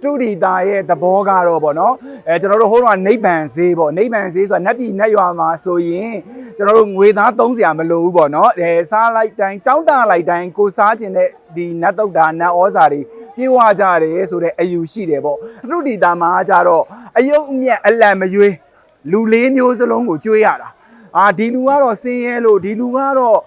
တူဒီတာရဲ့သဘောကတော့ပေါ့နော်ကျွန်တော်တို့ဟိုးတော့နိဗ္ဗာန်ဈေးပေါ့နိဗ္ဗာန်ဈေးဆိုတာနတ်ပြည်နတ်ရွာမှာဆိုရင်ကျွန်တော်တို့ငွေသားသုံးစရာမလိုဘူးပေါ့နော်စားလိုက်တိုင်းတောင်းတလိုက်တိုင်းကိုစားခြင်းတဲ့ဒီနတ်တုတ်တာနတ်ဩဇာတွေပြေဝကြတယ်ဆိုတဲ့အယူရှိတယ်ပေါ့တူဒီတာမှာကြတော့အယုတ်အမြတ်အလံမရွေးလူလေးမျိုးစလုံးကိုကျွေးရတာဒီလူကတော့စင်းရဲလို့ဒီလူကတော့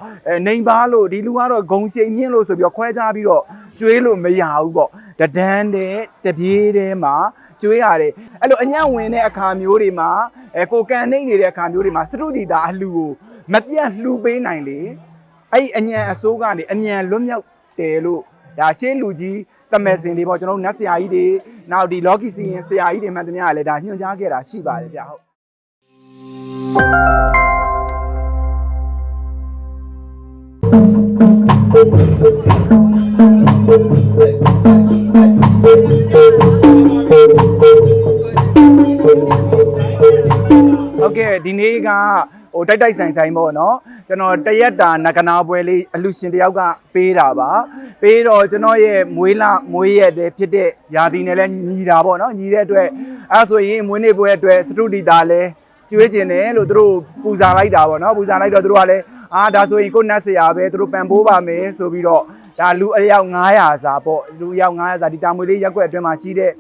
နေပါလို့ဒီလူကတော့ဂုံရှိန်မြင့်လို့ဆိုပြီးခွဲခြားပြီးတော့ကျွေးလို့မရဘူးပေါ့တဒန်းတဲ့တပြေးတဲ့မှာကျွေးရတယ်အဲ့လိုအညံ့ဝင်တဲ့အခါမျိုးတွေမှာကိုကန်နှိမ့်နေတဲ့အခါမျိုးတွေမှာစတုဒီတာအလှူကိုမပြတ်လှူပေးနိုင်လေအဲ့အညံ့အစိုးကနေအမြန်လွတ်မြောက်တယ်လို့ဒါရှင်းလူကြီးတမက်စင်တွေပေါ့ကျွန်တော်တို့နတ်ဆရာကြီးတွေနောက်ဒီလော်ကီစီရင်ဆရာကြီးတွေမှတမရလည်းဒါညွှန်ကြားခဲ့တာရှိပါတယ်ဗျဟုတ်โอเคဒီနေ့ကဟိုတိုက်ဆိုင်ပေါ့နော်ကျွန်တော်တရက်တာနဂနာပွဲလေးအလူရှင်တယောက်ကပေးတာပါပေးတော့ကျွန်တော်ရဲ့မွေးရက်တဲ့ဖြစ်တဲ့ယာတီနဲ့လည်းညီတာပေါ့နော်ညီတဲ့အတွက်အဲဆိုရင်မွေးနေ့ပွဲအတွက်စတုဒီတာလည်းကျွေးကျင်တယ်လို့သူတို့ပူဇော်လိုက်တာပေါ့နော်ပူဇော်လိုက်တော့သူတို့ကလည်းဒါဆိုရင်ကိုနတ်ဆရာပဲသူတို့ပံပိုးပါမယ်ဆိုပြီးတော့ဒါလူအယောက်900စာပေါ့လူအယောက်900စာဒီတာမွေလေးရက်ွက်အတွင်းမှာရှိတဲ့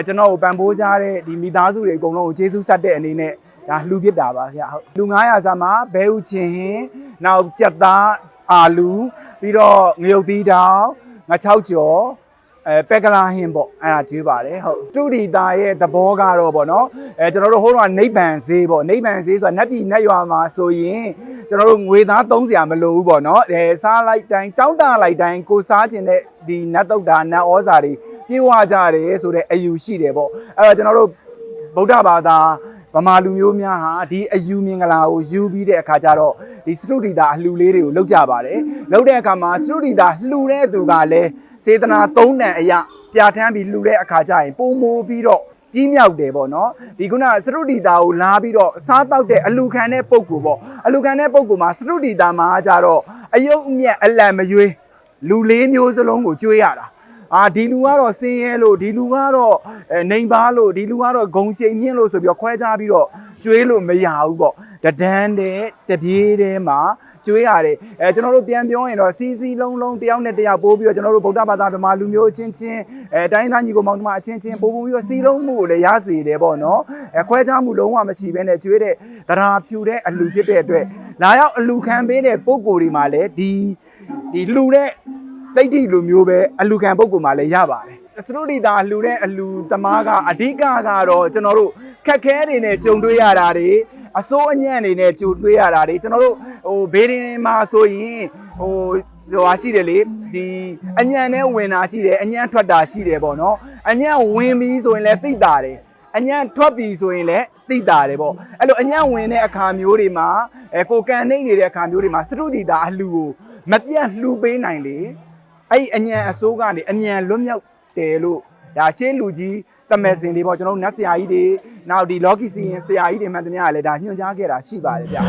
ကျွန်တော်ကိုပံပိုးကြတဲ့ဒီမိသားစုတွေအကုန်လုံးကိုကျေးဇူးဆက်တဲ့အနေနဲ့ဒါလှူပြစ်တာပါဗျဟုတ်လူ900စာမှာဘဲဥချင်းနောက်ကြက်သားအာလူပြီးတော့ငရုတ်သီးတောင်ငါ6ကြော်ပက်ကလာဟင်းပေါ့အဲ့ဒါကျွေးပါတယ်ဟုတ်တူဒီတာရဲ့သဘောကတော့ပေါ့နော်ကျွန်တော်တို့ဟိုးတော့နိဗ္ဗာန်ဈေးပေါ့နိဗ္ဗာန်ဈေးဆိုတာနတ်ပြည်နတ်ရွာမှာဆိုရင်ကျွန်တော်တို့ငွေသားသုံးစရာမလိုဘူးပေါ့နော်စားလိုက်တိုင်းတောင်းတလိုက်တိုင်းကိုစားခြင်းတဲ့ဒီနတ်တုတ်တာနတ်ဩဇာတွေပြေဝကြတယ်ဆိုတဲ့အယူရှိတယ်ပေါ့အဲ့တော့ကျွန်တော်တို့ဗုဒ္ဓဘာသာဗမာလူမျိုးများဟာဒီအယူမင်္ဂလာကိုယူပြီးတဲ့အခါကျတော့ဒီစတုဒီတာအလှူလေးတွေကိုလုပ်ကြပါတယ်လုပ်တဲ့အခါမှာစတုဒီတာလှူတဲ့သူကလည်းစေတနာ3တန်အရာပြဋ္ဌာန်းပြီးလှူတဲ့အခါကျရင်ပုံမိုးပြီးတော့ကြီးမြောက်တယ်ပေါ့နော်ဒီခုနစတုဒီတာကိုလာပြီးတော့စားတောက်တဲ့အလှူခံတဲ့ပုံကိုပေါ့အလှူခံတဲ့ပုံကိုမှာစတုဒီတာမှာကြတော့အယုတ်အမြတ်အလံမရွေးလူလေးမျိုးစလုံးကိုကျွေးရတာဒီလူကတော့စင်းရဲလို့ဒီလူကတော့နေပါလို့ဒီလူကတော့ဂုံရှိန်မြင့်လို့ဆိုပြီးခွဲခြားပြီးတော့ကျွေးလို့မရဘူးပေါ့တဒန်းတဲ့တပြေးတဲ့မှာကျွေးရတယ်ကျွန်တော်တို့ပြန်ပြောရင်တော့စီစီလုံးတယောက်နဲ့တယောက်ပိုးပြီးတော့ကျွန်တော်တို့ဗုဒ္ဓဘာသာဓမ္မလူမျိုးချင်းတိုင်းသားညီကိုမောင်နှမအချင်းပိုးပြီးတော့စီလုံးမှုကိုလည်းရစေတယ်ပေါ့နော်ခွဲခြားမှုလုံးဝမရှိဘဲနဲ့ကျွေးတဲ့တရားဖြူတဲ့အလူဖြစ်တဲ့အတွက်လာရောက်အလူခံပေးတဲ့ပုံကိုယ်တွေမှာလည်းဒီလူတဲ့တိတ်တိလူမျိုးပဲအလူခံပုဂ္ဂိုလ်မှလည်းရပါတယ်စတုဒီတာလှူတဲ့အလူသမားကအဓိကကတော့ကျွန်တော်တို့ခက်ခဲတွေနဲ့ကြုံတွေ့ရတာတွေအစိုးအညံ့တွေနဲ့ကြုံတွေ့ရတာတွေကျွန်တော်တို့ဟိုဘေးရင်မှာဆိုရင်ဟာရှိတယ်လေဒီအညံ့နဲ့ဝင်တာရှိတယ်အညံ့ထွက်တာရှိတယ်ပေါ့နော်အညံ့ဝင်ပြီးဆိုရင်လည်းသိတာတယ်အညံ့ထွက်ပြီးဆိုရင်လည်းသိတာတယ်ပေါ့အဲ့လိုအညံ့ဝင်တဲ့အခါမျိုးတွေမှာကိုကန်နှိမ့်နေတဲ့အခါမျိုးတွေမှာစတုဒီတာအလှူကိုမပြတ်လှူပေးနိုင်လေအဲ့အညံ့အစိုးကနေအမြန်လွတ်မြောက်တယ်လို့ဒါရှင်းလူကြီးတမက်စင်တွေပေါ့ကျွန်တော်တို့နတ်ဆရာကြီးတွေနောက်ဒီလော်ကီစီရင်ဆရာကြီးတွေမှတမရလည်းဒါညွှန်ကြားခဲ့တာရှိပါတယ်ဗျာ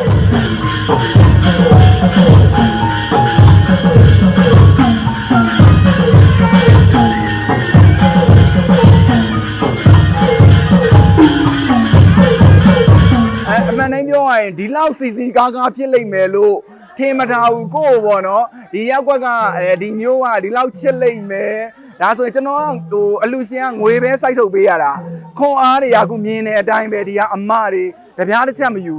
အမှန်တိုင်းပြောရရင်ဒီလောက်စီကားဖြစ်လိမ့်မယ်လို့ထင်မထားဘူးကို့ပေါ့နော်ဒီရက်ကွက်ကဒီမျိုးကဒီလောက်ချစ်လိမ့်မယ်ဒါဆိုရင်ကျွန်တော်အလူရှင်ကငွေပဲစိုက်ထုတ်ပေးရတာခွန်အားတွေကအခုမြင်တဲ့အတိုင်းပဲဒီကအမတွေတပြားတစ်ချက်မယူ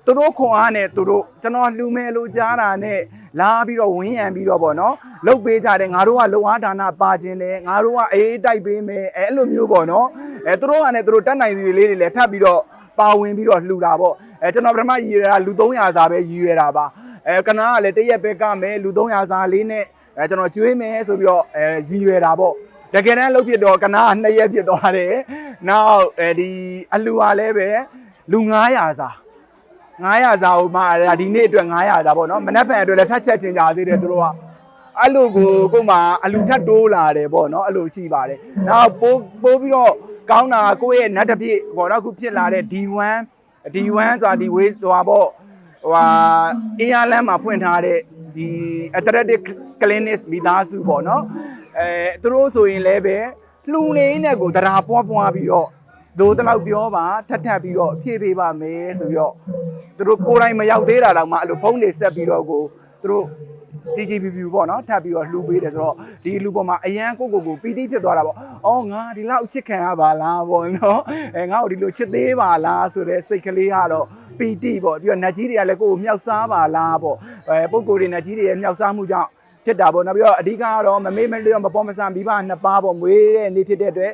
သူတို့ခွန်အားနဲ့သူတို့ကျွန်တော်လှူမယ်လို့ကြားတာနဲ့လာပြီးတော့ဝင်းရံပြီးတော့ပေါ့နော်လုတ်ပေးကြတယ်ငါတို့ကလုံအားဒါနပါခြင်းတယ်ငါတို့ကအေးတိုက်ပေးမယ်အဲ့လိုမျိုးပေါ့နော်သူတို့ကလည်းသူတို့တတ်နိုင်စီလေးတွေလည်းထပ်ပြီးတော့ပါဝင်ပြီးတော့လှူတာပေါ့ကျွန်တော်ပထမရည်ရတာလူ300စာပဲရည်ရတာပါကနာကလည်းတရက်ပဲကမယ်လူ300စာလေးနဲ့ကျွန်တော်ကျွေးမယ်ဆိုပြီးတော့ရည်ရွယ်တာပေါ့တကယ်တမ်းလုပ်ဖြစ်တော့ကနာက2ရက်ဖြစ်သွားတယ်နောက်ဒီအလှူကလည်းပဲလူ900စာ900စာဟိုမှာဒီနေ့အတွက်900စာပေါ့နော်မနက်ဖြန်အတွက်လည်းထပ်ချက်ချင်ကြသေးတယ်သူတို့ကအဲ့လိုကိုမှအလှူထပ်တိုးလာတယ်ပေါ့နော်အဲ့လိုရှိပါတယ်နောက်ပိုးပြီးတော့ကောင်းတာကိုယ့်ရဲ့နတ်တစ်ပြည့်ပေါ့နော်အခုဖြစ်လာတဲ့ D1 ဆိုတာဒီ waste ဟိုပါပေါ့အင်းရလမ်းမှာဖွင့်ထားတဲ့ဒီ athletic clinic မိသားစုပေါ့နော်သူတို့ဆိုရင်လည်းပဲ လှူနေနဲ့ကိုတရားပွားပွားပြီးတော့ဒိုးတလောက်ပြောပါထပ်ပြီးတော့ဖြည့်ပေးပါမယ်ဆိုပြီးတော့သူတို့ကိုယ်တိုင်မရောက်သေးတာတော့မှအဲ့လိုဖုန်းတွေဆက်ပြီးတော့ကိုသူတို့ GGPP ပေါ့နော်ထပ်ပြီးတော့လှူပေးတယ်ဆိုတော့ဒီလူပေါ်မှာအရန်ကိုပီတိဖြစ်သွားတာပေါ့အော်ငါဒီလောက်ချစ်ခံရပါလားပေါ့နော်ငါ့ကိုဒီလိုချစ်သေးပါလားဆိုတဲ့စိတ်ကလေးကတော့ပီတိပေါ့ပြီးတော့နတ်ကြီးတွေကလည်းကိုယ်ကိုမြောက်စားပါလားပေါ့ပုံကိုယ်တွေနတ်ကြီးတွေရဲ့မြောက်စားမှုကြောင့်ဖြစ်တာပေါ့နောက်ပြီးတော့အဓိကကတော့မမေ့မလျော့မပေါ်မဆန်မိဘနှစ်ပါးပေါ့မွေးတဲ့နေ့ဖြစ်တဲ့အတွက်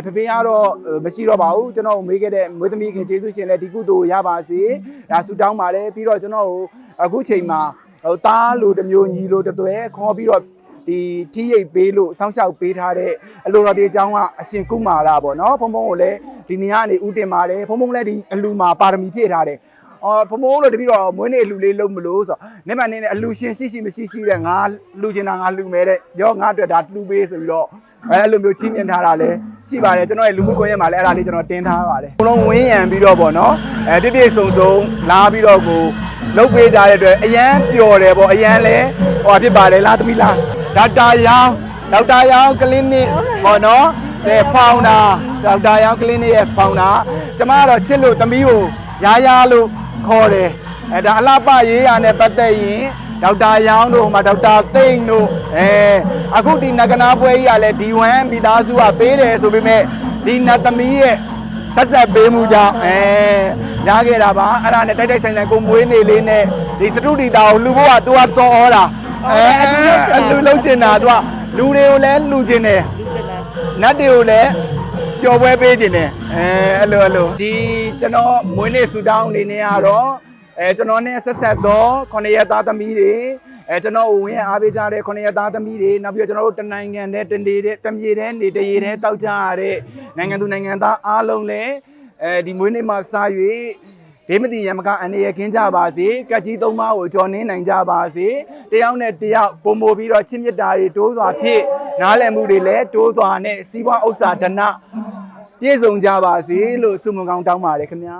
ဖေဖေကတော့မရှိတော့ပါဘူးကျွန်တော်မွေးခဲ့တဲ့မွေးသမီးခင်ကျေးဇူးရှင်လည်းဒီကုသိုလ်ရပါစေဒါဆုတောင်းပါတယ်ပြီးတော့ကျွန်တော်အခုချိန်မှာတားလို့တစ်မျိုးညီလို့တသွဲခေါ်ပြီးတော့ဒီထီးရိပ်ပေးလို့စောင့်ရှောက်ပေးထားတဲ့အလိုတော်ဒီအကြောင်းကအရှင်ကုမာလာပေါ့နော်ဖုံဖုံကိုလည်းဒီနေရာကနေဥတင်ပါတယ်ဖုံဖုံလည်းဒီအလူမှာပါရမီဖြည့်ထားတယ်ဖုံဖုံလို့တပည့်တော့မွေးနေ့အလူလေးလုံးမလို့ဆိုတော့နေမနေနဲ့အလူရှင်ရှိမရှိတဲ့ငါလူချင်တာငါလူမယ်တဲ့ရောငါအတွက်ဒါလူပေးဆိုပြီးတော့အဲ့လိုမျိုးချင်းမြင်ထားတာလည်းရှိပါတယ်ကျွန်တော်ရဲ့လူမှုကွန်ရက်မှာလည်းအဲ့ဒါလေးကျွန်တော်တင်ထားပါတယ်အကုန်လုံးဝင်းရံပြီးတော့ပေါ့နော်တိတိဆုံလာပြီးတော့ကိုလုတ်ပေးကြတဲ့အတွက်အရန်ပျော်တယ်ပေါ့အရန်လဲဟိုဖြစ်ပါတယ်လားသမီးလားဒေါက်တာရောင်ကလင်းနစ်ပေါ့နော်ဖောင်ဒါဒေါက်တာရောင်ကလင်းနစ်ရဲ့ဖောင်ဒါကျမကတော့ချစ်လို့သမီးကိုရာလို့ခေါ်တယ်ဒါအလှပရေးရနဲ့ပတ်သက်ရင်ဒေါက်တာရောင်တို့မှာဒေါက်တာသိန်းတို့အခုဒီနဂနာပွဲကြီးကလည်း D1 မိသားစုကပေးတယ်ဆိုပေမဲ့ဒီနတ်သမီးရဲ့ဆက်ပေးမှုကြောင့်ရခဲ့တာပါအဲ့ဒါနဲ့တိုက်ဆိုင်ကိုမွေးနေလေးနဲ့ဒီစတုဒီတာကိုလူဘဝသူကတော်ဩတာလူလုံးချင်တာသူကလူတွေကိုလည်းလူချင်တယ်နတ်တွေကိုလည်းပျော်ပွဲပေးချင်တယ်အဲ့လိုဒီကျွန်တော်မွေးနေ့ဆူတောင်းအနေနဲ့ကတော့ကျွန်တော်နဲ့ဆက်သော9ရက်သားသမီးတွေကျွန်တော်ဝင်ရအားပေးကြတဲ့9ရက်သားသမီးတွေနောက်ပြီးတော့ကျွန်တော်တို့တနိုင်ငံနဲ့တမြေတဲ့နေတရေတဲ့တောက်ကြရတဲ့နိုင်ငံသူနိုင်ငံသားအားလုံးလည်းဒီမွေးနေ့မှာစား၍ဒေမတိရမကအအနေရခင်းကြပါစေကက်ကြီးသုံးပါးကိုကြော်နှင်းနိုင်ကြပါစေတယောက်နဲ့တယောက်ပုံမို့ပြီးတော့ချစ်မြတ်တာတွေတိုးစွာဖြစ်နားလည်မှုတွေလည်းတိုးစွာနဲ့စီးပွားဥစ္စာဒဏပြည့်စုံကြပါစေလို့ဆုမွန်ကောင်းတောင်းပါတယ်ခင်ဗျာ